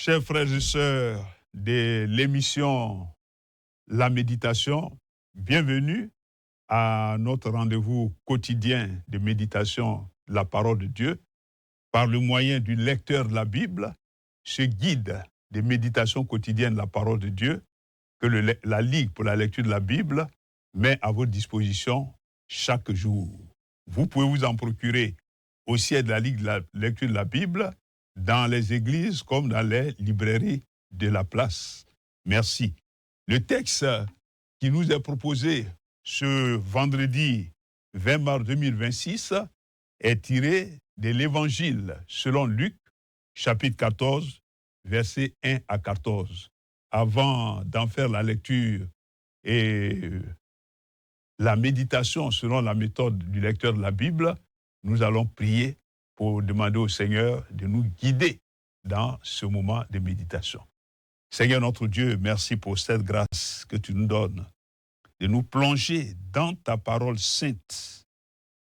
Chers frères et sœurs de l'émission La Méditation, bienvenue à notre rendez-vous quotidien de méditation de la parole de Dieu par le moyen du lecteur de la Bible, ce guide de méditation quotidienne de la parole de Dieu que la Ligue pour la lecture de la Bible met à votre disposition chaque jour. Vous pouvez vous en procurer au siège de la Ligue de la lecture de la Bible dans les églises comme dans les librairies de la place. Merci. Le texte qui nous est proposé ce vendredi 20 mars 2026 est tiré de l'Évangile selon Luc, chapitre 14, versets 1 à 14. Avant d'en faire la lecture et la méditation selon la méthode du lecteur de la Bible, nous allons prier pour demander au Seigneur de nous guider dans ce moment de méditation. Seigneur notre Dieu, merci pour cette grâce que tu nous donnes de nous plonger dans ta parole sainte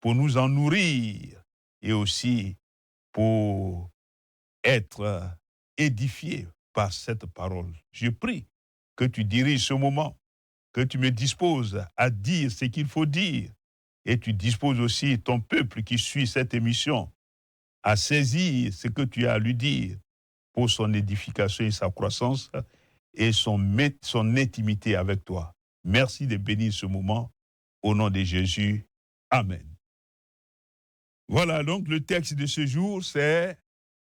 pour nous en nourrir et aussi pour être édifiés par cette parole. Je prie que tu diriges ce moment, que tu me disposes à dire ce qu'il faut dire et tu disposes aussi ton peuple qui suit cette émission à saisir ce que tu as à lui dire pour son édification et sa croissance et son intimité avec toi. Merci de bénir ce moment au nom de Jésus. Amen. Voilà, donc le texte de ce jour, c'est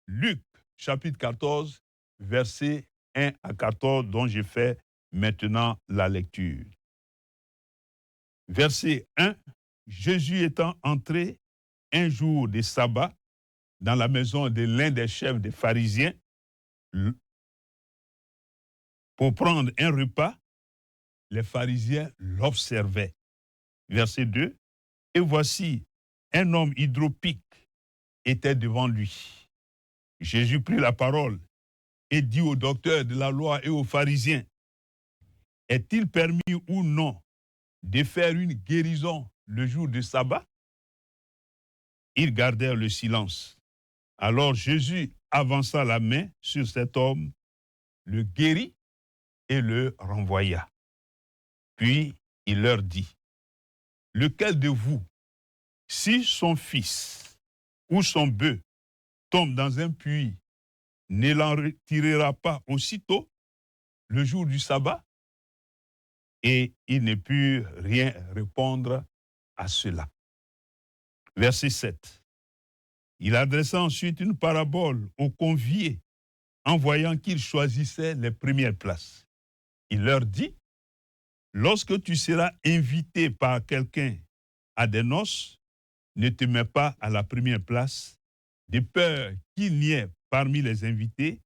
Luc, chapitre 14, versets 1 à 14, dont j'ai fait maintenant la lecture. Verset 1, Jésus étant entré un jour de sabbat dans la maison de l'un des chefs des pharisiens pour prendre un repas, les pharisiens l'observaient. Verset 2, et voici, un homme hydropique était devant lui. Jésus prit la parole et dit aux docteurs de la loi et aux pharisiens, est-il permis ou non de faire une guérison le jour du sabbat? Ils gardèrent le silence. Alors Jésus avança la main sur cet homme, le guérit et le renvoya. Puis il leur dit, lequel de vous, si son fils ou son bœuf tombe dans un puits, ne l'en retirera pas aussitôt le jour du sabbat? Et ils ne purent rien répondre à cela. Verset 7. Il adressa ensuite une parabole aux conviés en voyant qu'ils choisissaient les premières places. Il leur dit, lorsque tu seras invité par quelqu'un à des noces, ne te mets pas à la première place, de peur qu'il n'y ait parmi les invités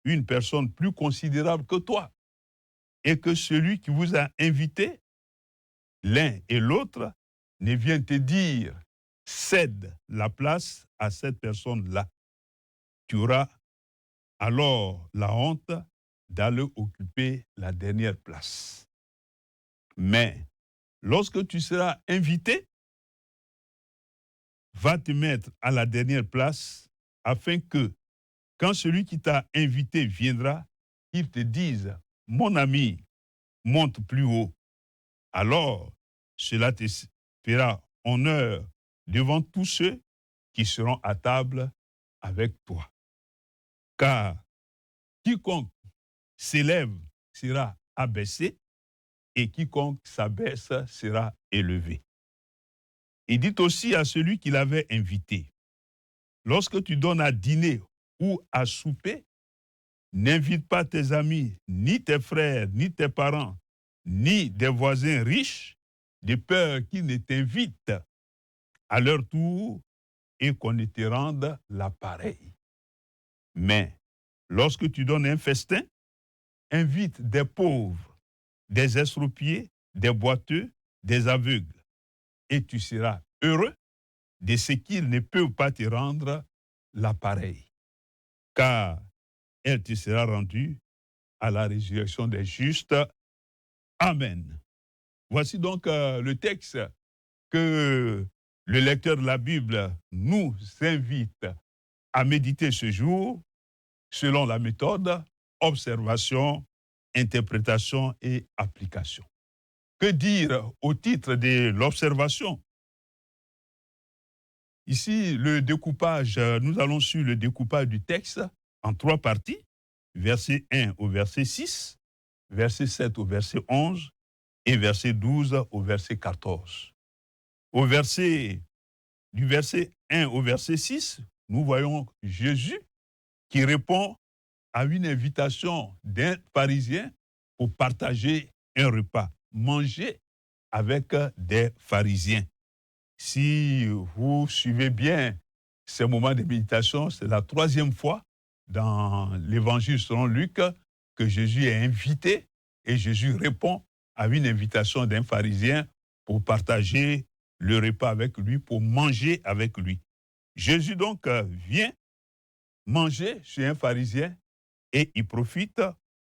une personne plus considérable que toi, et que celui qui vous a invité, l'un et l'autre, ne vienne te dire, cède la place à cette personne-là. Tu auras alors la honte d'aller occuper la dernière place. Mais lorsque tu seras invité, va te mettre à la dernière place afin que, quand celui qui t'a invité viendra, il te dise, mon ami, monte plus haut. Alors, cela te fera honneur devant tous ceux qui seront à table avec toi. Car quiconque s'élève sera abaissé et quiconque s'abaisse sera élevé. Il dit aussi à celui qui l'avait invité, lorsque tu donnes à dîner ou à souper, n'invite pas tes amis, ni tes frères, ni tes parents, ni des voisins riches, de peur qu'ils ne t'invitent à leur tour et qu'on ne te rende l'appareil. Mais lorsque tu donnes un festin, invite des pauvres, des estropiés, des boiteux, des aveugles, et tu seras heureux de ce qu'ils ne peuvent pas te rendre l'appareil, car elle te sera rendue à la résurrection des justes. Amen. Voici donc le texte que le lecteur de la Bible nous invite à méditer ce jour. selon la méthode observation, interprétation et application. Que dire au titre de l'observation? Ici, le découpage, nous allons sur le découpage du texte en 3 parties, verset 1 au verset 6, verset 7 au verset 11 et verset 12 au verset 14. Du verset 1 au verset 6, nous voyons Jésus qui répond à une invitation d'un pharisien pour partager un repas, manger avec des pharisiens. Si vous suivez bien ces moments de méditation, c'est la 3e fois dans l'évangile selon Luc que Jésus est invité et Jésus répond à une invitation d'un pharisien pour partager le repas avec lui, pour manger avec lui. Jésus donc vient manger chez un pharisien et il profite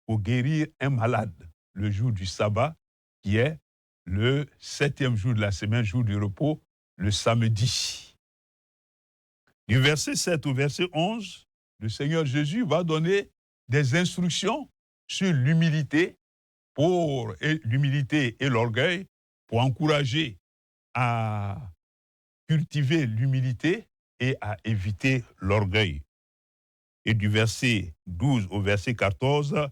pour guérir un malade le jour du sabbat, qui est le 7e jour de la semaine, jour du repos, le samedi. Du verset 7 au verset 11, le Seigneur Jésus va donner des instructions sur l'humilité et l'orgueil pour encourager à cultiver l'humilité et à éviter l'orgueil. Et du verset 12 au verset 14,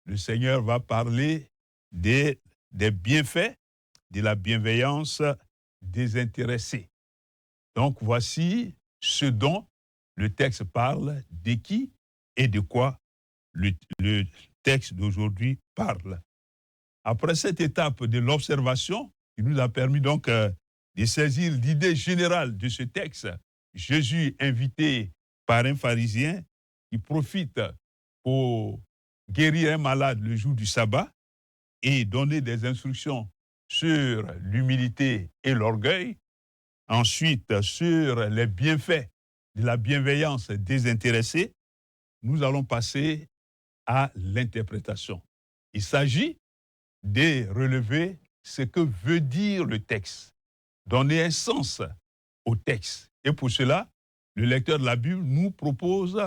le Seigneur va parler des bienfaits de la bienveillance désintéressée. Donc voici ce dont le texte parle, de qui et de quoi le texte d'aujourd'hui parle. Après cette étape de l'observation, qui nous a permis donc de saisir l'idée générale de ce texte, Jésus invité par un pharisien qui profite pour guérir un malade le jour du sabbat et donner des instructions sur l'humilité et l'orgueil, ensuite sur les bienfaits de la bienveillance désintéressée, nous allons passer à l'interprétation. Il s'agit de relever ce que veut dire le texte, donner un sens au texte. Et pour cela, le lecteur de la Bible nous propose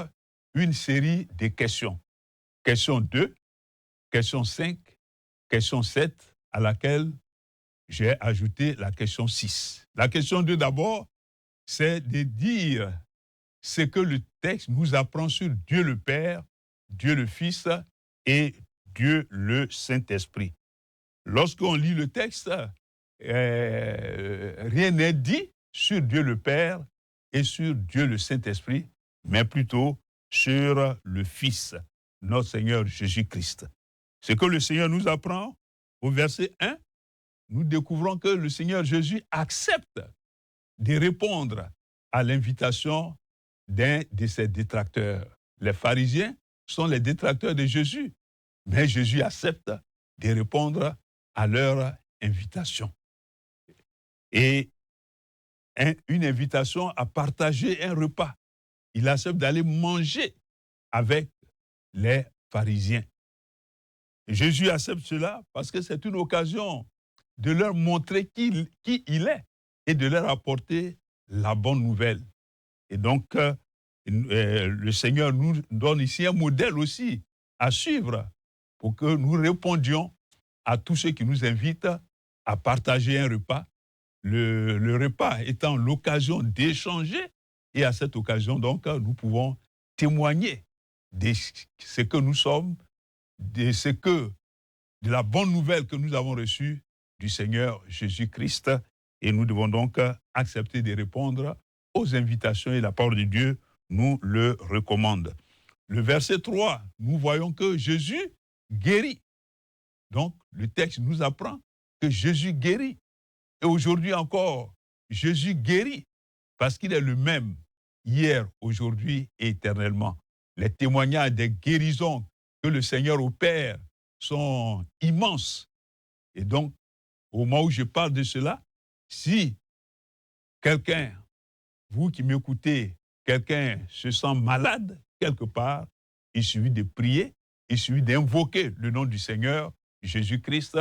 une série de questions. Question 2, question 5, question 7, à laquelle j'ai ajouté la question 6. La question 2 d'abord, c'est de dire ce que le texte nous apprend sur Dieu le Père, Dieu le Fils et Dieu le Saint-Esprit. Lorsqu'on lit le texte, rien n'est dit sur Dieu le Père et sur Dieu le Saint-Esprit, mais plutôt sur le Fils, notre Seigneur Jésus-Christ. Ce que le Seigneur nous apprend au verset 1, nous découvrons que le Seigneur Jésus accepte de répondre à l'invitation d'un de ses détracteurs. Les pharisiens sont les détracteurs de Jésus, mais Jésus accepte de répondre à leur invitation. Et une invitation à partager un repas. Il accepte d'aller manger avec les pharisiens. Jésus accepte cela parce que c'est une occasion de leur montrer qui il est et de leur apporter la bonne nouvelle. Et donc, le Seigneur nous donne ici un modèle aussi à suivre pour que nous répondions à tous ceux qui nous invitent à partager un repas. Le repas étant l'occasion d'échanger, et à cette occasion, donc, nous pouvons témoigner de ce que nous sommes, de la bonne nouvelle que nous avons reçue du Seigneur Jésus-Christ, et nous devons donc accepter de répondre aux invitations, et la parole de Dieu nous le recommande. Le verset 3, nous voyons que Jésus guérit. Donc, le texte nous apprend que Jésus guérit. Et aujourd'hui encore, Jésus guérit parce qu'il est le même hier, aujourd'hui et éternellement. Les témoignages des guérisons que le Seigneur opère sont immenses. Et donc, au moment où je parle de cela, si quelqu'un, vous qui m'écoutez, quelqu'un se sent malade quelque part, il suffit de prier, il suffit d'invoquer le nom du Seigneur Jésus-Christ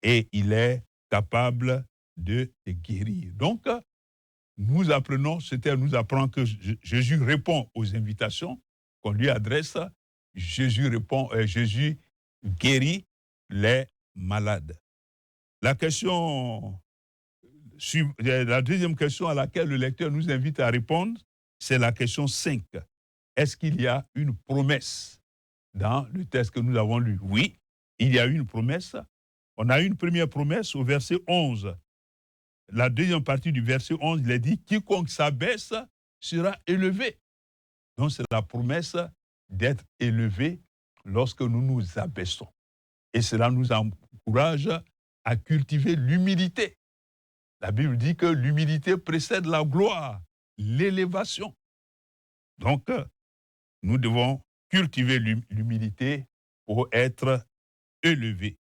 et il est capable de guérir. Donc, nous apprend que Jésus répond aux invitations, qu'on lui adresse, Jésus répond, Jésus guérit les malades. La deuxième question à laquelle le lecteur nous invite à répondre, c'est la question 5. Est-ce qu'il y a une promesse dans le texte que nous avons lu? Oui, il y a une promesse. On a une première promesse au verset 11. La deuxième partie du verset 11, il est dit « Quiconque s'abaisse sera élevé ». Donc, c'est la promesse d'être élevé lorsque nous nous abaissons. Et cela nous encourage à cultiver l'humilité. La Bible dit que l'humilité précède la gloire, l'élévation. Donc, nous devons cultiver l'humilité pour être élevés.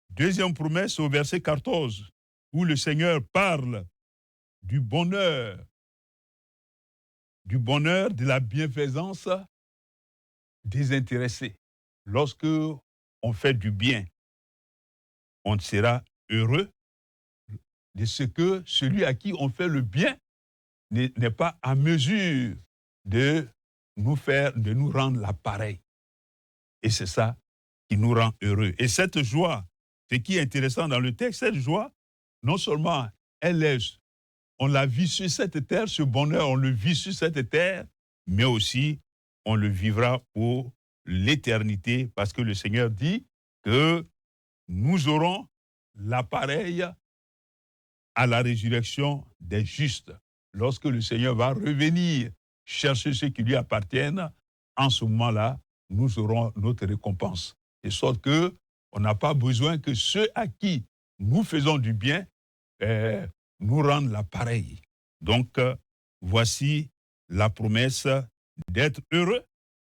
Deuxième promesse au verset 14, où le Seigneur parle du bonheur, de la bienfaisance désintéressée. Lorsque on fait du bien, on sera heureux de ce que celui à qui on fait le bien n'est pas à mesure de nous rendre l'appareil. Et c'est ça qui nous rend heureux. Et cette joie, ce qui est intéressant dans le texte, cette joie, non seulement on la vit sur cette terre, ce bonheur, on le vit sur cette terre, mais aussi on le vivra pour l'éternité, parce que le Seigneur dit que nous aurons l'appareil à la résurrection des justes. Lorsque le Seigneur va revenir chercher ceux qui lui appartiennent, en ce moment-là, nous aurons notre récompense. De sorte que on n'a pas besoin que ceux à qui nous faisons du bien nous rendent l'appareil. Donc, voici la promesse d'être heureux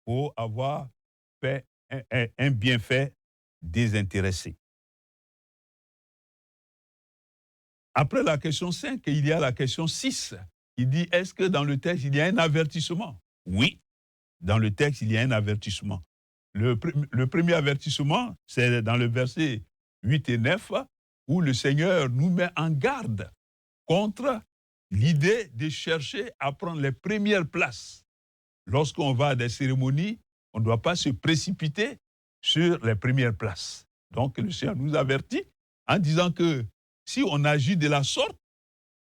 pour avoir fait un bienfait désintéressé. Après la question 5, il y a la question 6 qui dit, est-ce que dans le texte, il y a un avertissement? Oui, dans le texte, il y a un avertissement. Le premier avertissement, c'est dans le verset 8 et 9, où le Seigneur nous met en garde contre l'idée de chercher à prendre les premières places. Lorsqu'on va à des cérémonies, on ne doit pas se précipiter sur les premières places. Donc, le Seigneur nous avertit en disant que si on agit de la sorte,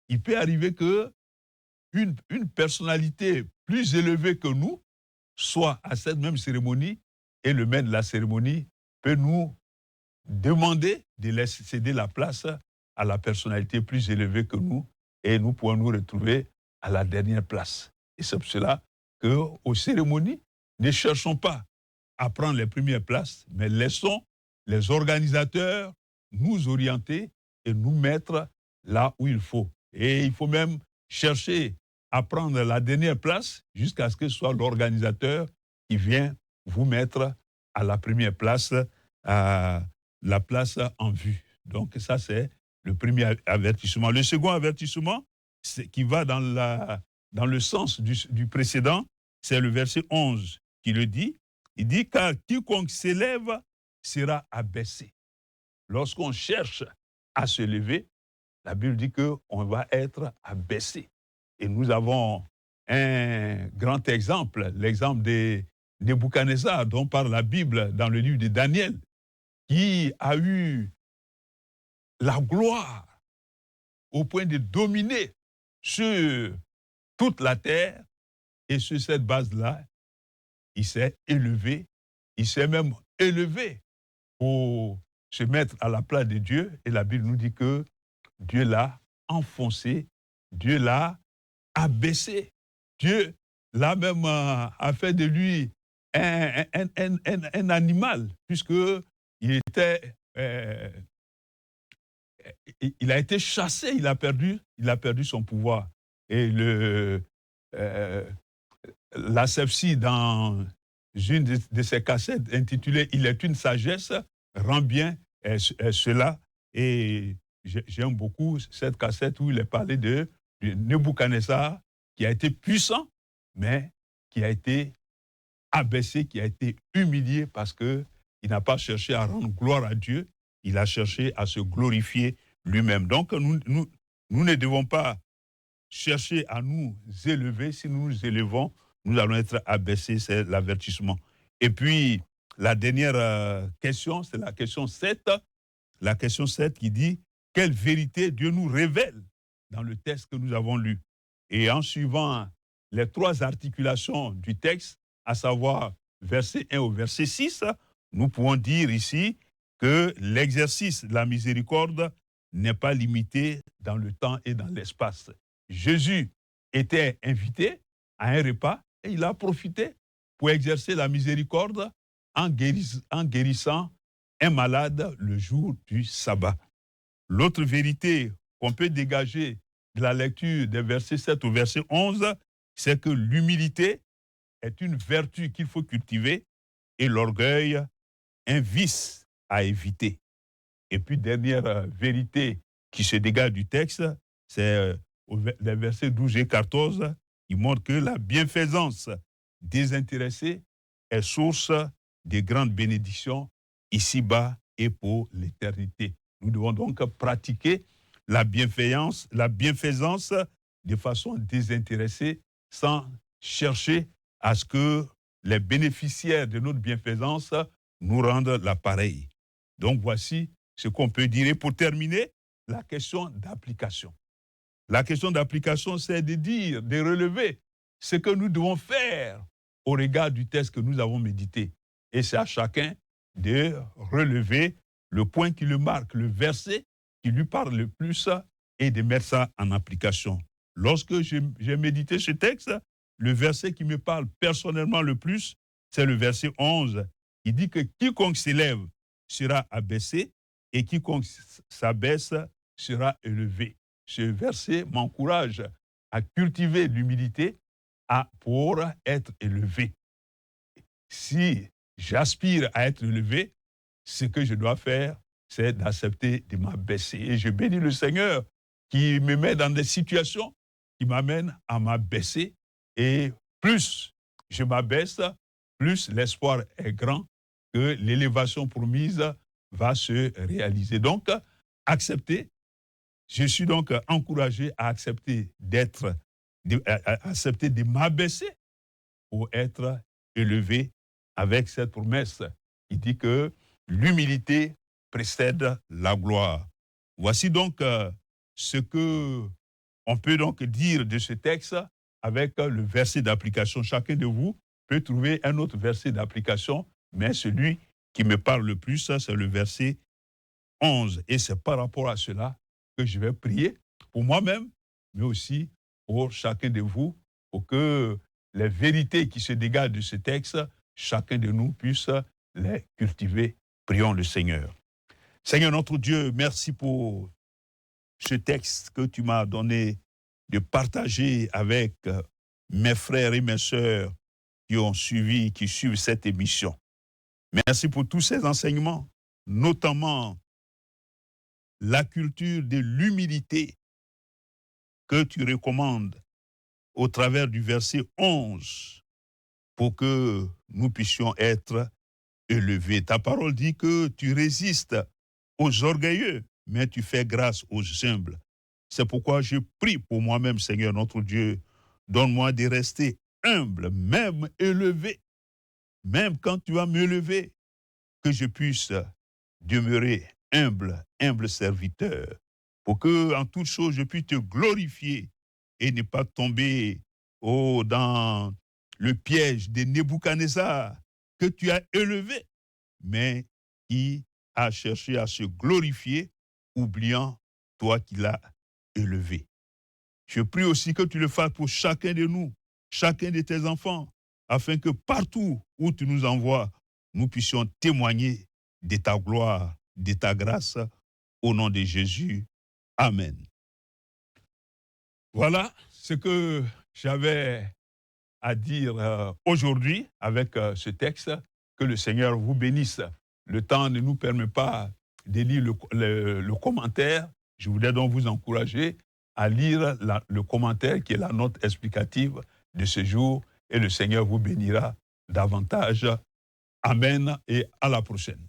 il peut arriver qu'une personnalité plus élevée que nous soit à cette même cérémonie et le maître de la cérémonie peut nous demander de laisser céder la place à la personnalité plus élevée que nous et nous pouvons nous retrouver à la dernière place. Et c'est pour cela qu'aux cérémonies, ne cherchons pas à prendre les premières places, mais laissons les organisateurs nous orienter et nous mettre là où il faut. Et il faut même chercher à prendre la dernière place jusqu'à ce que ce soit l'organisateur qui vient vous mettre à la première place, à la place en vue. Donc ça, c'est le premier avertissement. Le second avertissement, qui va dans le sens du précédent, c'est le verset 11 qui le dit. Il dit, car quiconque s'élève sera abaissé. Lorsqu'on cherche à se lever, la Bible dit qu'on va être abaissé. Et nous avons un grand exemple, l'exemple de Nebuchadnezzar, dont parle la Bible dans le livre de Daniel, qui a eu la gloire au point de dominer sur toute la terre. Et sur cette base-là, il s'est élevé, il s'est même élevé pour se mettre à la place de Dieu. Et la Bible nous dit que Dieu l'a enfoncé, Dieu l'a abaissé. Dieu l'a même a fait de lui un animal, puisqu'il était, il a été chassé, il a perdu son pouvoir. Et l'asepsie dans une de ses cassettes intitulée « Il est une sagesse » rend bien cela. Et j'aime beaucoup cette cassette où il est parlé de Nebuchadnezzar qui a été puissant, mais qui a été abaissé, qui a été humilié parce qu'il n'a pas cherché à rendre gloire à Dieu, il a cherché à se glorifier lui-même. Donc nous ne devons pas chercher à nous élever. Si nous nous élevons, nous allons être abaissés, c'est l'avertissement. Et puis, la dernière question, c'est la question 7. La question 7 qui dit « Quelle vérité Dieu nous révèle dans le texte que nous avons lu ?» Et en suivant les 3 articulations du texte, à savoir verset 1 au verset 6, nous pouvons dire ici que l'exercice de la miséricorde n'est pas limité dans le temps et dans l'espace. Jésus était invité à un repas et il a profité pour exercer la miséricorde en guérissant un malade le jour du sabbat. L'autre vérité qu'on peut dégager de la lecture des versets 7 au verset 11, c'est que l'humilité est une vertu qu'il faut cultiver et l'orgueil un vice à éviter. Et puis, dernière vérité qui se dégage du texte, c'est les versets 12 et 14 qui montrent que la bienfaisance désintéressée est source de grandes bénédictions ici-bas et pour l'éternité. Nous devons donc pratiquer la bienfaisance de façon désintéressée sans chercher à ce que les bénéficiaires de notre bienfaisance nous rendent l'appareil. Donc voici ce qu'on peut dire. Et pour terminer, la question d'application. La question d'application, c'est de dire, de relever ce que nous devons faire au regard du texte que nous avons médité. Et c'est à chacun de relever le point qui le marque, le verset qui lui parle le plus et de mettre ça en application. Lorsque j'ai médité ce texte, le verset qui me parle personnellement le plus, c'est le verset 11. Il dit que quiconque s'élève sera abaissé et quiconque s'abaisse sera élevé. Ce verset m'encourage à cultiver l'humilité pour être élevé. Si j'aspire à être élevé, ce que je dois faire, c'est d'accepter de m'abaisser. Et je bénis le Seigneur qui me met dans des situations qui m'amènent à m'abaisser. Et plus je m'abaisse, plus l'espoir est grand que l'élévation promise va se réaliser. Donc, accepter. Je suis donc encouragé à accepter accepter de m'abaisser pour être élevé avec cette promesse qui dit que l'humilité précède la gloire. Voici donc ce que on peut donc dire de ce texte avec le verset d'application. Chacun de vous peut trouver un autre verset d'application, mais celui qui me parle le plus, c'est le verset 11. Et c'est par rapport à cela que je vais prier pour moi-même, mais aussi pour chacun de vous, pour que les vérités qui se dégagent de ce texte, chacun de nous puisse les cultiver. Prions le Seigneur. Seigneur notre Dieu, merci pour ce texte que tu m'as donné de partager avec mes frères et mes sœurs qui suivent cette émission. Merci pour tous ces enseignements, notamment la culture de l'humilité que tu recommandes au travers du verset 11 pour que nous puissions être élevés. Ta parole dit que tu résistes aux orgueilleux, mais tu fais grâce aux humbles. C'est pourquoi je prie pour moi-même, Seigneur notre Dieu, donne-moi de rester humble, même élevé, même quand tu vas m'élever, que je puisse demeurer humble serviteur, pour que en toute chose je puisse te glorifier et ne pas tomber dans le piège de Nebuchadnezzar que tu as élevé, mais qui a cherché à se glorifier, oubliant toi qui l'as élevé. Je prie aussi que tu le fasses pour chacun de nous, chacun de tes enfants, afin que partout où tu nous envoies, nous puissions témoigner de ta gloire, de ta grâce, au nom de Jésus. Amen. Voilà ce que j'avais à dire aujourd'hui avec ce texte. Que le Seigneur vous bénisse. Le temps ne nous permet pas de lire le commentaire. Je voudrais donc vous encourager à lire le commentaire qui est la note explicative de ce jour et le Seigneur vous bénira davantage. Amen et à la prochaine.